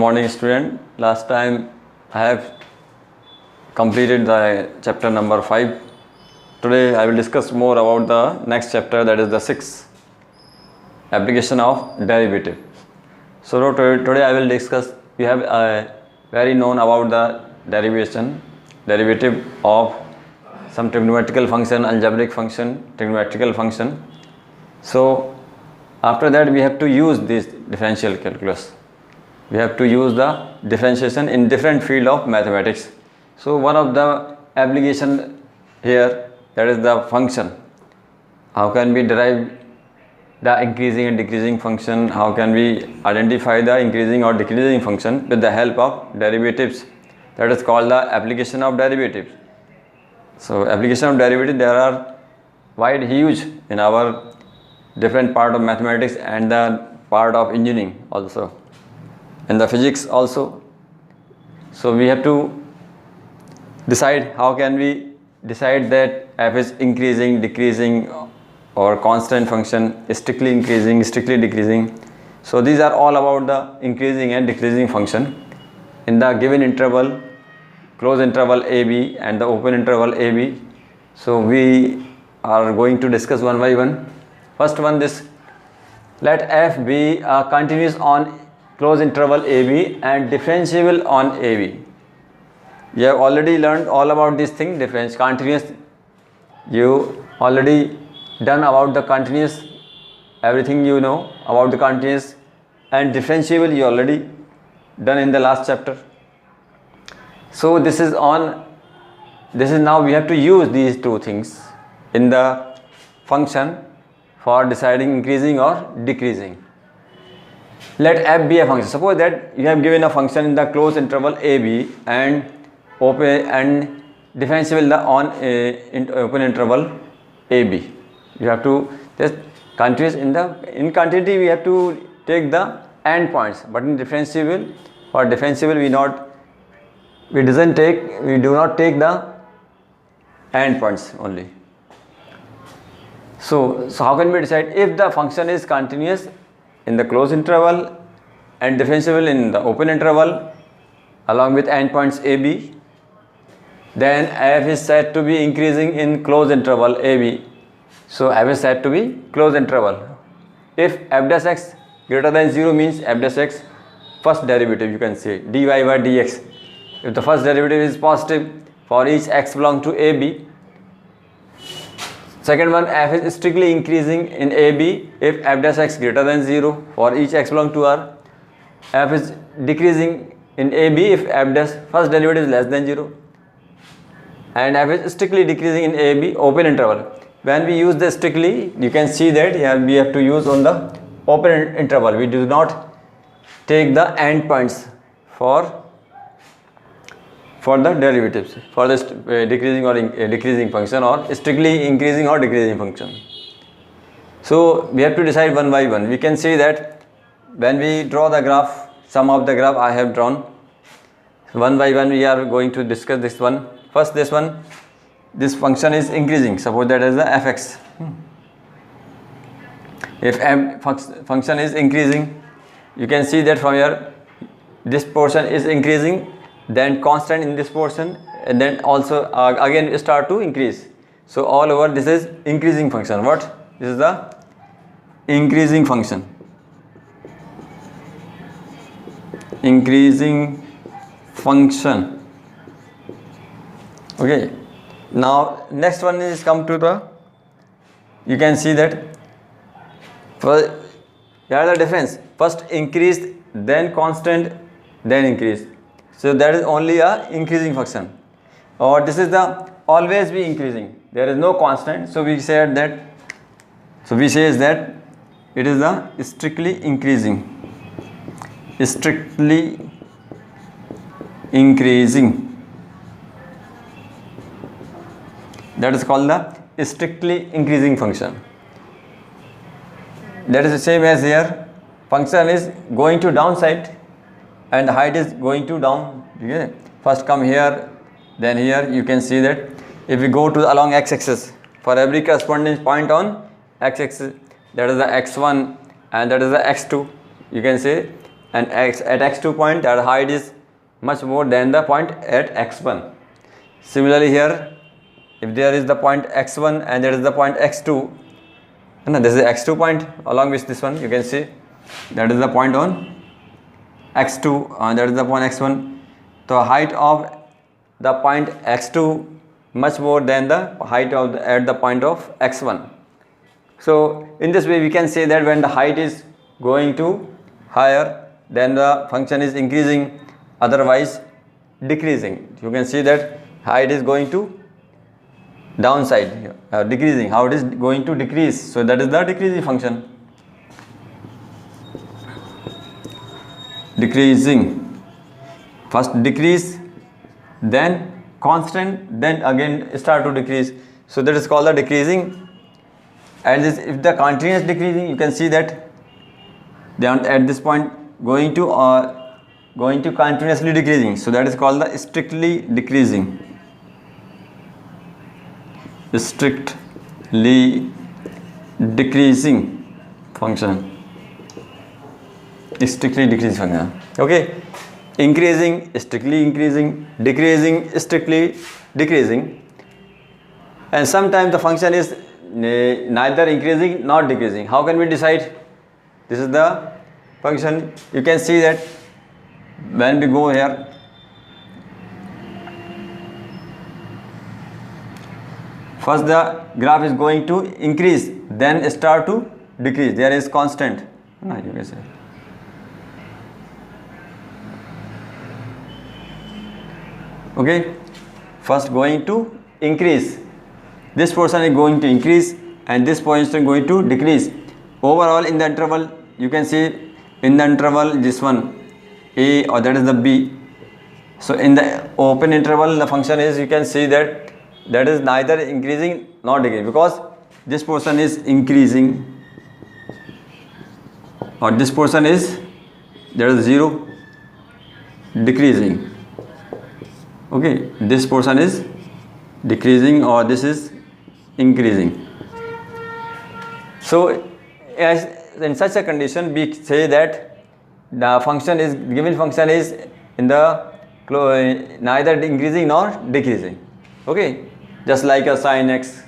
morning, student. Last time I have completed the chapter number 5. Today I will discuss more about the next chapter, that is the 6th, application of derivative. So today I will discuss, we have very known about the derivative of some trigonometrical function, algebraic function, trigonometrical function. So after that we have to use this differential calculus. We have to use the differentiation in different field of mathematics. So one of the application here, that is the function. How can we derive the increasing and decreasing function? How can we identify the increasing or decreasing function with the help of derivatives? That is called the application of derivatives. So application of derivative, there are wide, huge in our different part of mathematics and the part of engineering also, and the physics also. So we have to decide, how can we decide that f is increasing, decreasing, or constant function, strictly increasing, strictly decreasing. So these are all about the increasing and decreasing function in the given interval, closed interval AB and the open interval AB. So we are going to discuss one by one. First one, this, let f be continuous on closed interval AB and differentiable on AB. You have already learned all about this thing, difference, continuous. You already done about the continuous, everything you know about the continuous, and differentiable you already done in the last chapter. So this is now we have to use these two things in the function for deciding increasing or decreasing. Let f be a function. Suppose that you have given a function in the closed interval AB and open and differentiable on open interval AB. You have to just continuous in continuity we have to take the end points, but in differentiable, for differentiable we do not take the end points only. So how can we decide if the function is continuous in the closed interval and differentiable in the open interval along with endpoints AB? Then f is said to be increasing in closed interval AB. So f is said to be closed interval. If f dash x greater than 0 means f dash x, first derivative you can say dy by dx. If the first derivative is positive for each x belong to AB. Second one, f is strictly increasing in AB if f dash x greater than 0 for each x belong to R. F is decreasing in AB if f dash first derivative is less than 0. And f is strictly decreasing in AB open interval. When we use the strictly, you can see that here we have to use on the open interval. We do not take the end points for the derivatives, for this decreasing or decreasing function, or strictly increasing or decreasing function. So we have to decide one by one. We can see that when we draw the graph, some of the graph I have drawn. One by one we are going to discuss this one. First, this one, this function is increasing. Suppose that is the fx. If m function is increasing, you can see that from here this portion is increasing, then constant in this portion, and then also again start to increase. So all over this is increasing function. What? This is the increasing function. Increasing function. Okay. Now next one is come to the, you can see that first here are the difference. First increased, then constant, then increase. So that is only a increasing function, or this is the always be increasing. There is no constant. So we said that. So we say is that it is the strictly increasing. Strictly increasing. That is called the strictly increasing function. That is the same as here. Function is going to downside and the height is going to down. Okay. First come here, then here. You can see that if we go to along x-axis, for every corresponding point on x-axis, that is the x1 and that is the x2, you can say and at x2 point that height is much more than the point at x1. Similarly here, if there is the point x1 and there is the point x2, and this is x2 point along with this one, you can see that is the point on x2 and that is the point x1. The height of the point x2 much more than the height of at the point of x1. So in this way we can say that when the height is going to higher, then the function is increasing, otherwise decreasing. You can see that height is going to downside, decreasing. How it is going to decrease? So that is the decreasing function. Decreasing. First decrease, then constant, then again start to decrease. So that is called the decreasing. And this, if the continuous decreasing, you can see that then at this point going to continuously decreasing. So that is called the strictly decreasing. Strictly decreasing function. Strictly decreasing function. Okay. Increasing, strictly increasing, decreasing, strictly decreasing. And sometimes the function is neither increasing nor decreasing. How can we decide? This is the function. You can see that when we go here, first the graph is going to increase, then start to decrease. There is constant. No, you can say. Okay, first going to increase. This portion is going to increase and this portion is going to decrease. Overall in the interval, you can see in the interval this one A, or that is the B. So in the open interval the function is, you can see that is neither increasing nor decreasing, because this portion is increasing or this portion is, there is 0, decreasing. Okay, this portion is decreasing or this is increasing. So as in such a condition we say that the function is, given function is in the neither increasing nor decreasing. Okay, just like a sin x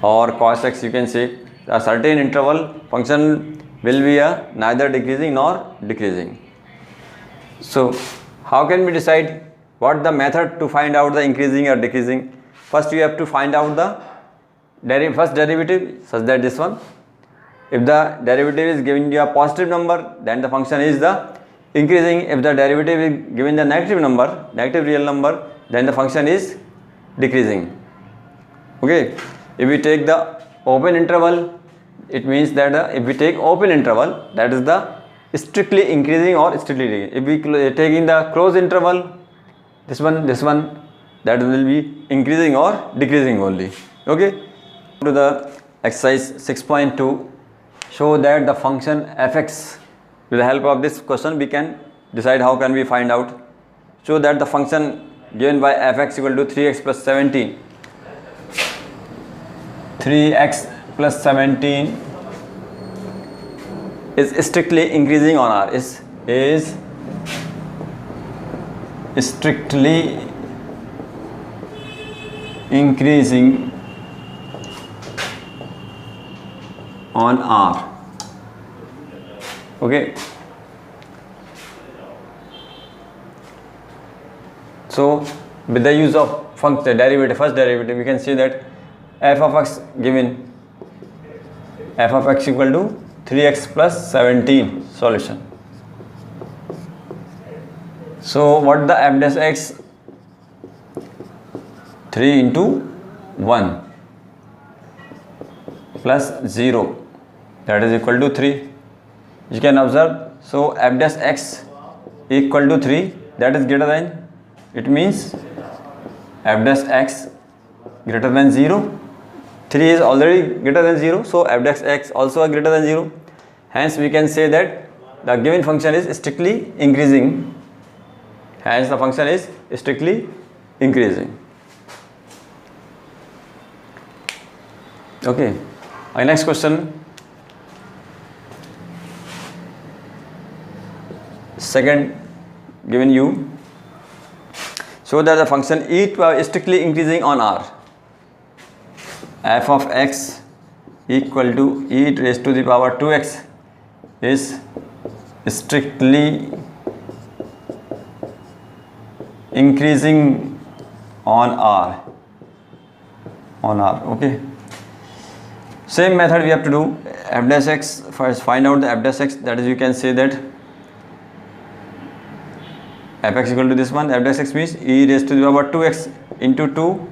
or cos x, you can say a certain interval function will be a neither decreasing nor decreasing. So how can we decide what the method to find out the increasing or decreasing? First you have to find out the first derivative, such that this one, if the derivative is giving you a positive number, then the function is the increasing. If the derivative is given the negative number, negative real number, then the function is decreasing. Okay, if we take the open interval, it means that if we take open interval, that is the strictly increasing or strictly decreasing. If we take in the closed interval, this one, that will be increasing or decreasing only. Okay, to the exercise 6.2, show that the function fx, with the help of this question we can decide how can we find out. Show that the function given by fx equal to 3x plus 17, 3x plus 17 is strictly increasing on R, is strictly increasing on R. Okay, so with the use of function derivative, first derivative, we can see that f of x given, f of x equal to 3x plus 17 solution. So what the f dash x, 3 into 1 plus 0, that is equal to 3. You can observe, so f dash x equal to 3, that is greater than, it means f dash x greater than 0. 3 is already greater than 0, so f dash x also greater than 0. Hence we can say that the given function is strictly increasing. Hence the function is strictly increasing. Okay, our next question. second given you, so that the function e to power is strictly increasing on r. F of x equal to e raised to the power 2x is strictly increasing on r. Okay, same method we have to do. F dash x, first find out the f dash x, that is you can say that fx equal to this one. F dash x means e raised to the power 2x into 2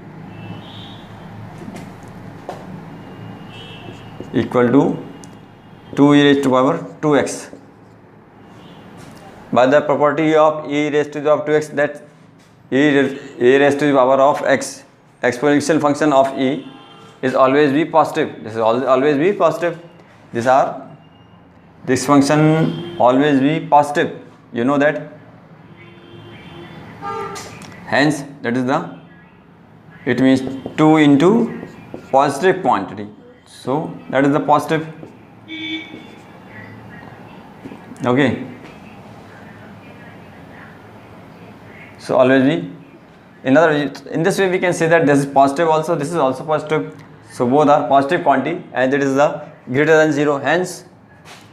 equal to 2 e raised to power 2x. By the property of e raised to the power 2x, that e raised to the power of x, exponential function of e, is always be positive. This is always be positive. This function always be positive, you know that. Hence that is the, it means 2 into positive quantity, so that is the positive. Okay, so always be, in this way we can say that this is positive also, this is also positive, so both are positive quantity and it is the greater than 0. Hence,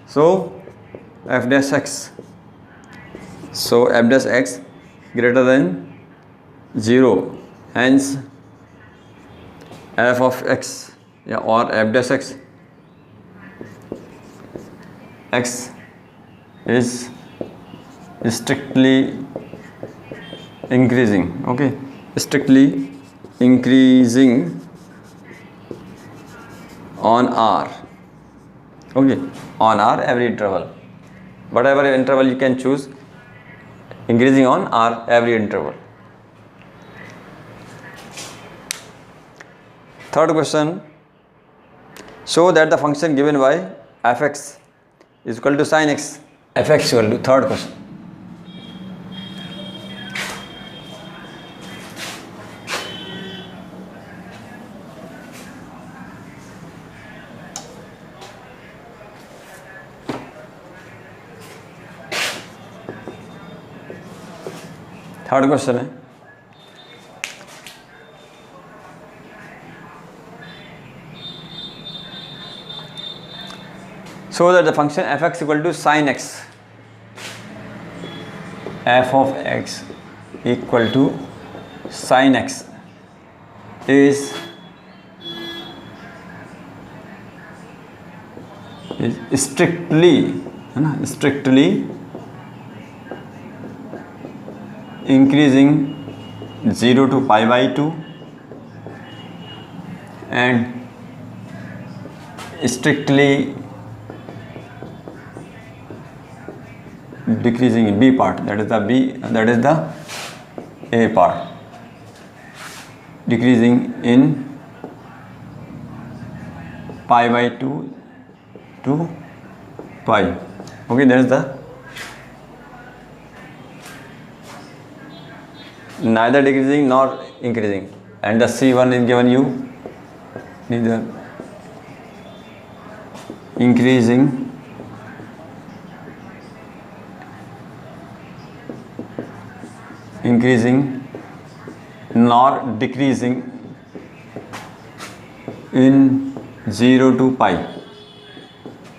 so f dash x, so f dash x greater than 0, hence f of x, or f dash x, x is strictly increasing. Okay, strictly increasing on r. Okay, on r every interval, whatever interval you can choose, increasing on r every interval. Third question, show that the function given by fx is equal to sin x. Fx equal to, third question. Third question है, so that the function fx equal to sin x, f of x equal to sin x is strictly increasing 0 to pi by 2 and strictly decreasing in b part, that is the a part, decreasing in pi by 2 to pi. Okay, that is the neither decreasing nor increasing, and the C1 is given you neither increasing nor decreasing in 0 to pi.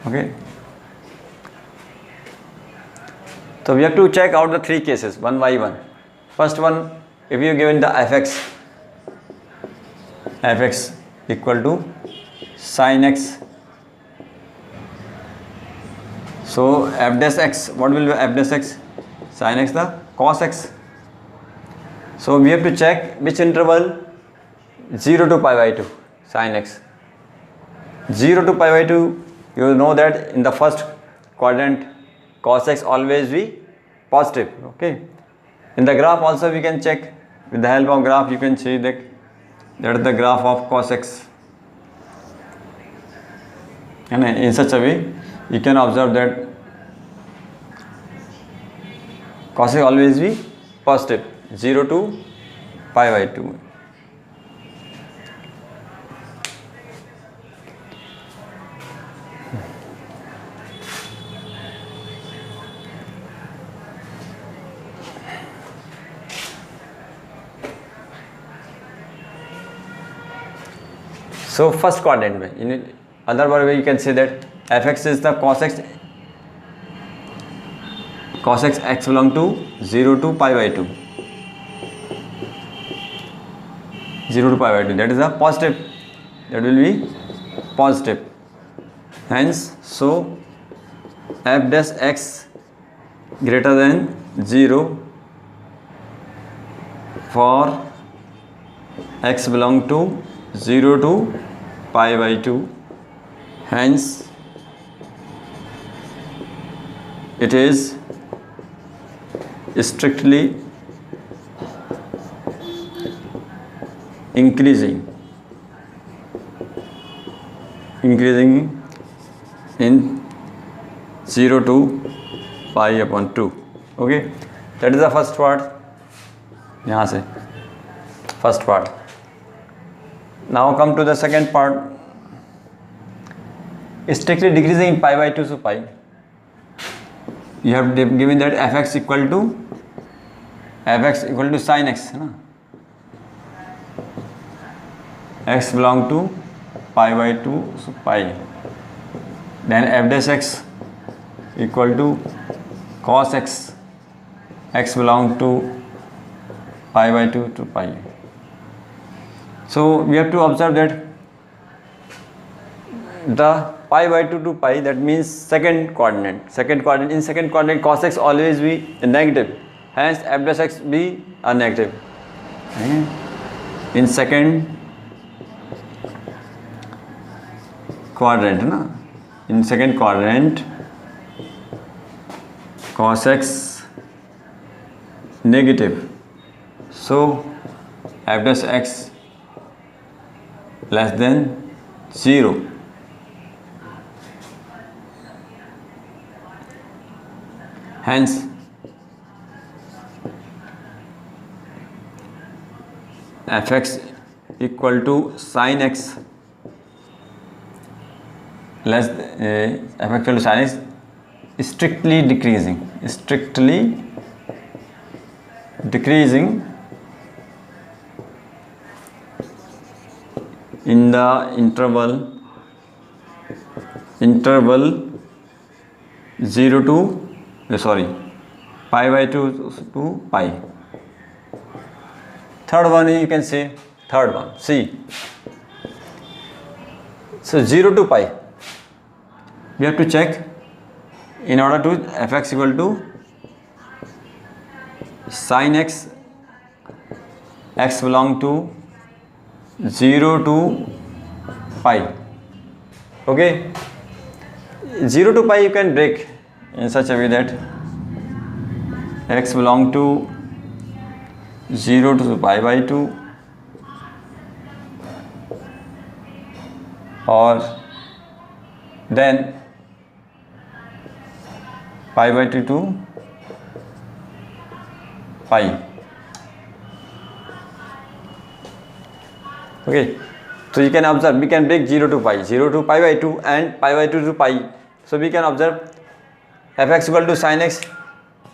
Okay, so we have to check out the three cases one by one. First one, if you given the fx equal to sin x, so f dash x, what will be f dash x? Sin x the cos x. So we have to check which interval, 0 to pi by 2, sin x. 0 to pi by 2, you will know that in the first quadrant cos x always be positive. Okay, in the graph also we can check, with the help of graph you can see that is the graph of cos x, and in such a way you can observe that cos x always be positive, 0 to pi by 2. So first quadrant में, in other word way you can say that fx is the cos x x belong to 0 to pi by 2. 0 to pi by 2, that is a positive, that will be positive. Hence, so f dash x greater than 0 for x belong to 0 to pi by 2. Hence, it is strictly increasing in 0 to pi upon 2. Okay, that is the first part. यहाँ से first part. Now come to the second part. Strictly decreasing in pi by 2 to pi. You have given that fx equal to sin x, है ना? X belong to pi by 2 so pi. Then f dash x equal to cos x belong to pi by 2 to pi. So we have to observe that the pi by 2 to pi, that means second coordinate. In second coordinate cos x always be negative. Hence f dash x be a negative. In second quadrant, na? In second quadrant cos x negative. So f dash x less than 0. Hence, fx equal to sin x less fx equal to sin x strictly decreasing in the interval 0 to pi by 2 to pi. Third one you can say, see. So 0 to pi, we have to check in order to fx equal to sin x belong to 0 to pi. Okay, 0 to pi you can break in such a way that x belong to 0 to pi by 2 or then pi by 2 to pi. Okay, so you can observe, we can break 0 to pi by 2 and pi by 2 to pi. So we can observe fx equal to sin x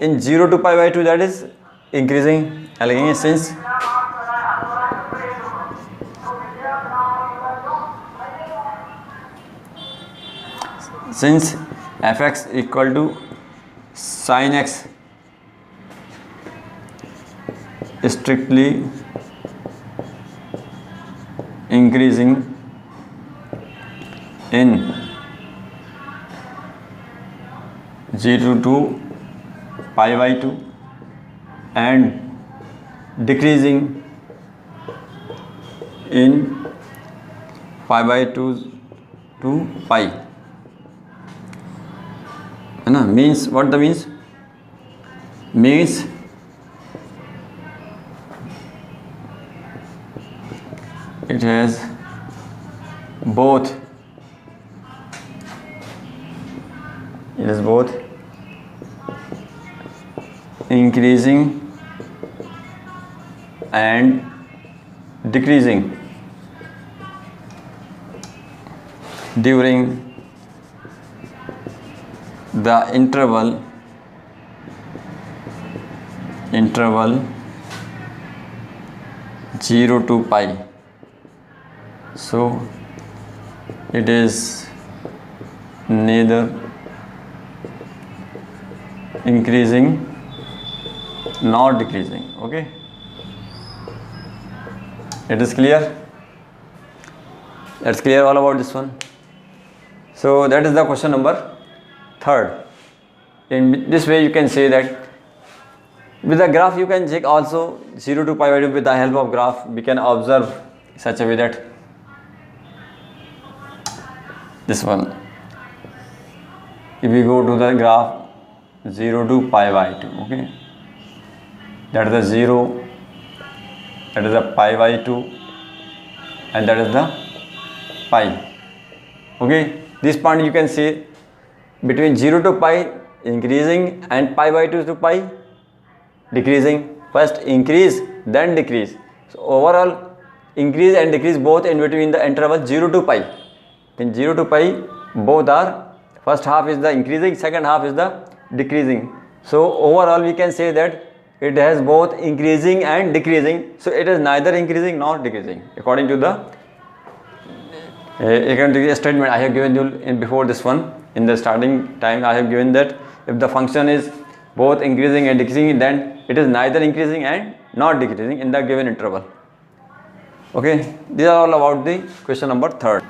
in 0 to pi by 2, that is increasing. Since fx equal to sin x strictly increasing in 0 to pi by 2 and decreasing in pi by 2 to pi, है ना? Means what the means? Means it has both, increasing and decreasing during the interval 0 to pi. So it is neither increasing nor decreasing. Okay, it is clear. That's clear all about this one. So that is the question number 3rd. In this way you can say that with the graph you can check also 0 to pi by 2. With the help of graph we can observe such a way that this one, if we go to the graph 0 to pi by 2, okay, that is the 0, that is the pi by 2, and that is the pi. Okay, this point you can see between 0 to pi increasing and pi by 2 to pi decreasing. First increase then decrease. So overall increase and decrease both in between the interval 0 to pi. In 0 to pi both are, first half is the increasing, second half is the decreasing. So overall we can say that it has both increasing and decreasing. So it is neither increasing nor decreasing according to the statement I have given you in before this one. In the starting time I have given that if the function is both increasing and decreasing, then it is neither increasing and not decreasing in the given interval. Okay, these are all about the question number 3rd.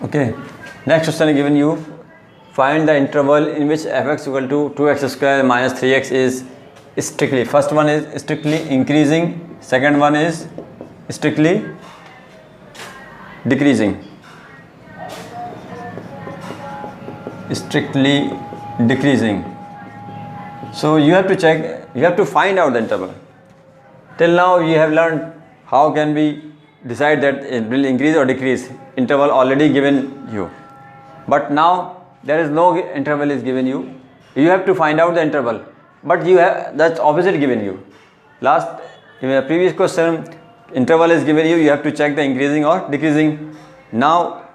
Okay, next question is given you, find the interval in which fx equal to 2x square minus 3x is strictly, first one is strictly increasing, second one is strictly decreasing. Strictly decreasing. So you have to check, you have to find out the interval. Till now you have learned how can we decide that it will increase or decrease. Interval already given you, but now there is no interval is given you. You have to find out the interval, but you have that's opposite given you. Last in the previous question interval is given you, you have to check the increasing or decreasing. Now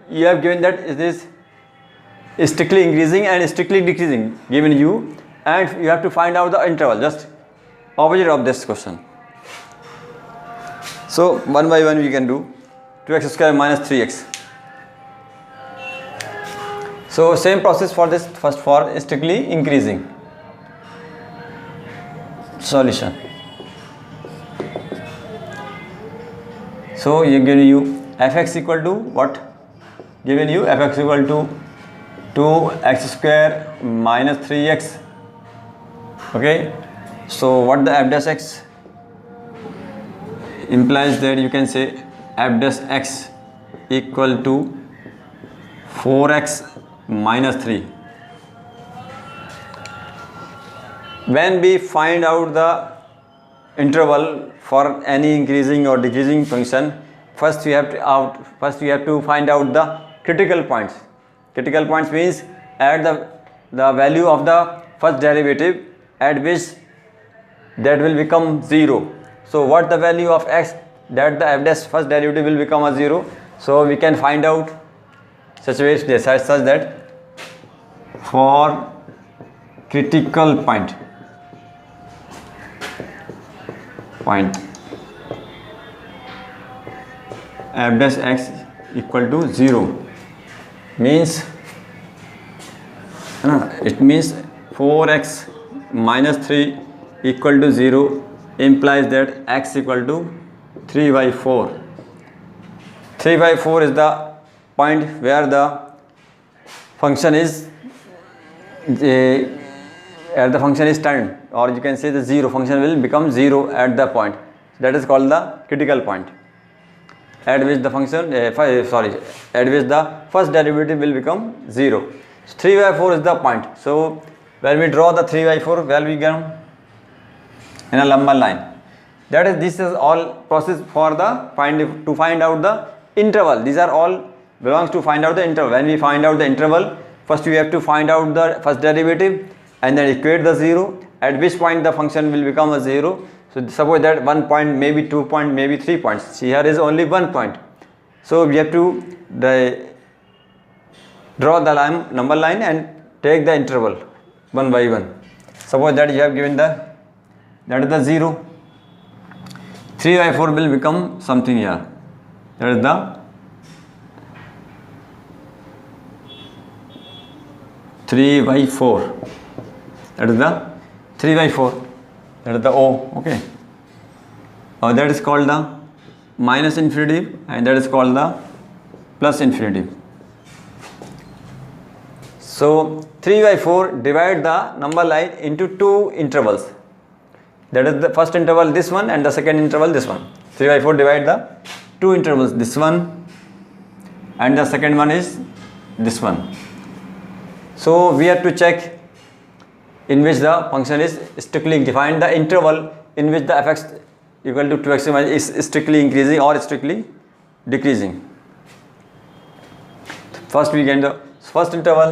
you have given that it is strictly increasing and strictly decreasing given you, and you have to find out the interval, just opposite of this question. So one by one we can do 2x square minus 3x. So same process for this, first for strictly increasing. Solution. So you given you fx equal to what? Given you fx equal to 2x square minus 3x. Okay. So what the f dash x implies that you can say f dash x equal to 4x minus 3. When we find out the interval for any increasing or decreasing function, first we have to find out the critical points. Critical points means at the value of the first derivative at which that will become 0. So what the value of x that the f dash first derivative will become a 0. So we can find out such that for critical point f dash x equal to 0 means it means 4x minus 3 equal to 0 implies that x equal to 3 by 4. 3 by 4 is the point where the function is turned, or you can say the 0 function will become 0 at the point. That is called the critical point. at which the function at which the first derivative will become 0. So 3/4 is the point. So when we draw the 3/4, where we come in a lumbar line. That is, this is all process for the to find out the interval. These are all belongs to find out the interval. When we find out the interval, first we have to find out the first derivative and then equate the 0, at which point the function will become a 0. So suppose that 1 point, maybe 2 point, maybe 3 points. Here is only 1 point. So we have to draw the number line and take the interval one by one. Suppose that you have given that is the 0. 3/4 will become something here. That is the 3/4. That is the 3/4. That is the O. Okay. That is called the minus infinitive, and that is called the plus infinitive. So 3/4 divide the number line into two intervals. That is the first interval, this one, and the second interval, this one. 3/4 divide the two intervals, this one and the second one is this one. So we have to check in which the function is strictly defined, the interval in which the fx equal to 2x is strictly increasing or strictly decreasing. First we get the first interval.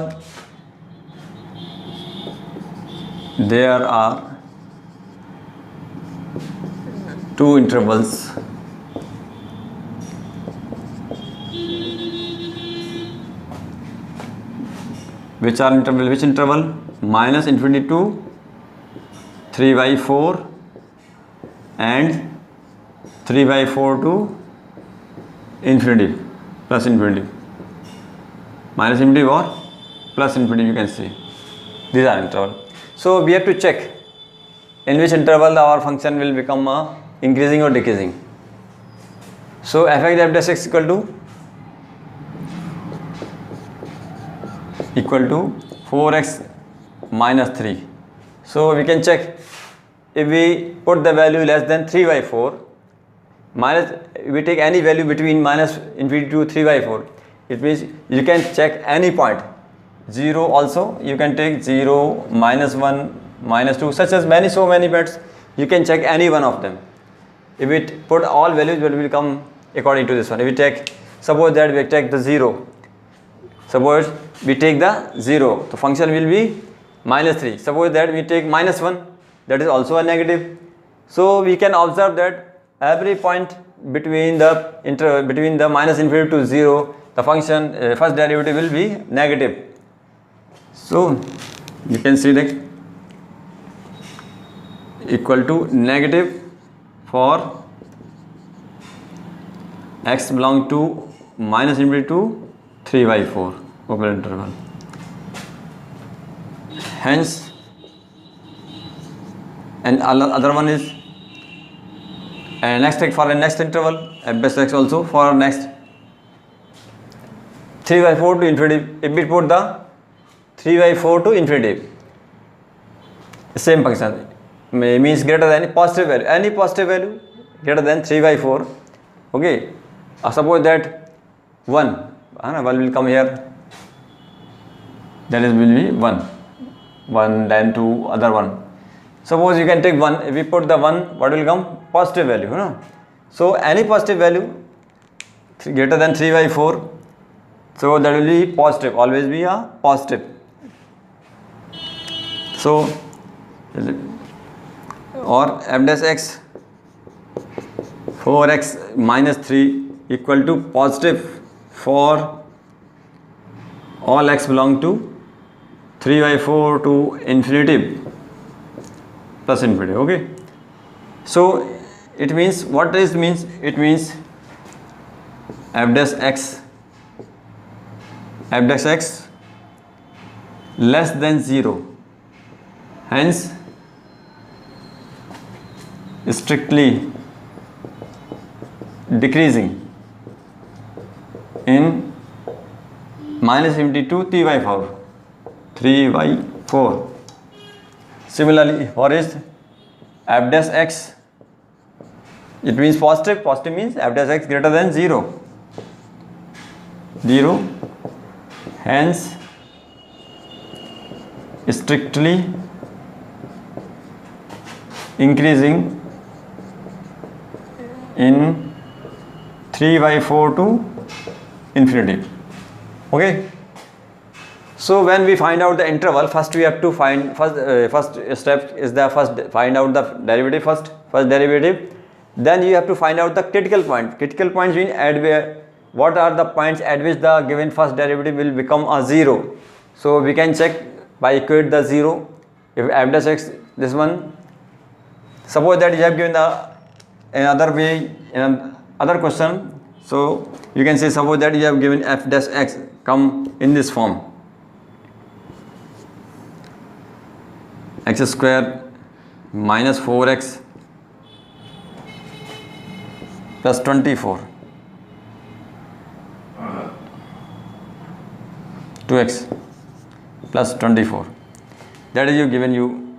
There are two intervals. Which are interval? Which interval? Minus infinity to 3/4 and 3/4 to infinity, plus infinity. Minus infinity or plus infinity, you can see. These are interval. So we have to check in which interval our function will become increasing or decreasing. So fx f dash x equal to 4x minus 3. So we can check if we put the value less than 3/4, minus, we take any value between minus infinity to 3/4. It means you can check any point. 0 also you can take 0, -1, -2, such as so many bits. You can check any one of them. If we put all values, it will come according to this one. If we take, suppose that we take the 0. Suppose we take the 0, the function will be -3. Suppose that we take -1, that is also a negative. So we can observe that every point between the minus infinity to 0, the function first derivative will be negative. So you can see that equal to negative for x belong to minus infinity to 3/4 open interval. Hence, and other one is next for the next interval f dash x also for next 3/4 to infinity. If we put the 3/4 to infinity, same function means greater than any positive value greater than 3/4. Okay, suppose that 1 will come here, that is will be 1, then 2, other 1. Suppose you can take 1. If we put the 1, what will come? Positive value. So any positive value greater than 3/4, so that will be positive, always be a positive. So or f dash x 4x minus 3 equal to positive for all x belong to 3/4 to infinity plus infinity. Okay, so it means, what this means? It means f dash x less than 0, hence strictly decreasing in minus infinity to 3/4. Similarly, for is f dash x It means positive. Positive means f dash x greater than 0. 0. Hence strictly increasing in 3/4 to infinity. Okay. So when we find out the interval, first we have to find first step is the find out the derivative first derivative. Then you have to find out the critical point. Critical points mean at where, what are the points at which the given first derivative will become a 0. So we can check by equate the 0. If f dash x, this one, suppose that you have given the another way in other question. So you can say, suppose that you have given f dash x come in this form, x square minus 4x plus 24 2x plus 24. That is you given you.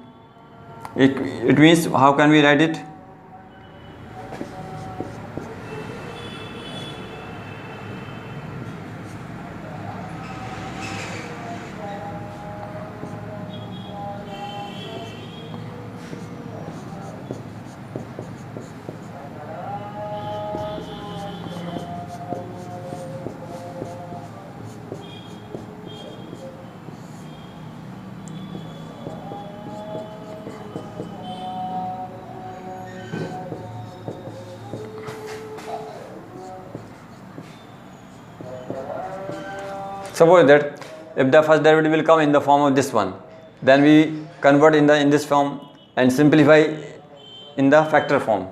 It means, how can we write it? Suppose that if the first derivative will come in the form of this one, then we convert in this form and simplify in the factor form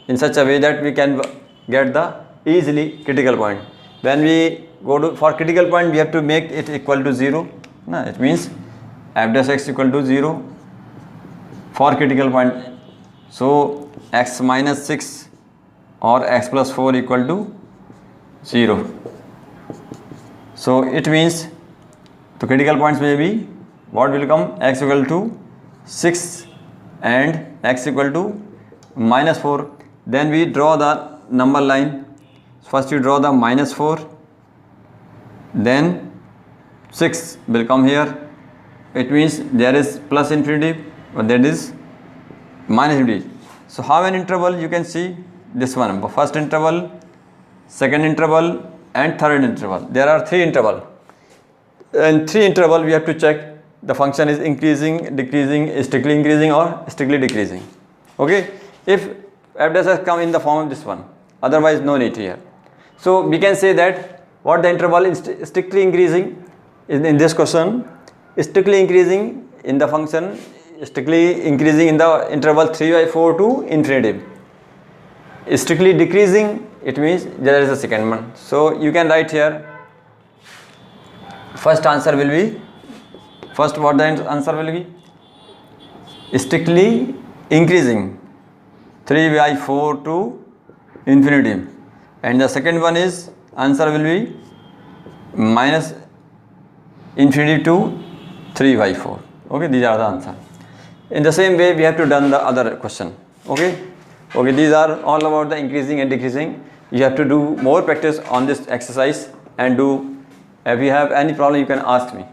in such a way that we can get the easily critical point. When we go to for critical point, we have to make it equal to 0. No, it means f dash x equal to 0 for critical point. So x minus 6 or x plus 4 equal to 0. So it means the critical points may be, what will come, x equal to 6 and x equal to minus 4. Then we draw the number line. First you draw the minus 4, then 6 will come here. It means there is plus infinity, but that is minus infinity. So how an interval you can see this one, first interval, second interval and third interval. There are 3 interval. In 3 interval we have to check the function is increasing, decreasing, strictly increasing or strictly decreasing. Okay, if f dash has come in the form of this one, otherwise no need here. So we can say that what the interval is strictly increasing in this question, strictly increasing in the function, strictly increasing in the interval 3/4 to infinity. Strictly decreasing, it means there is a second one. So you can write here, first answer will be, first what the answer will be, strictly increasing 3/4 to infinity, and the second one is answer will be minus infinity to 3/4. Okay, these are the answer. In the same way we have to done the other question. Okay, these are all about the increasing and decreasing. You have to do more practice on this exercise and do. If you have any problem, you can ask me.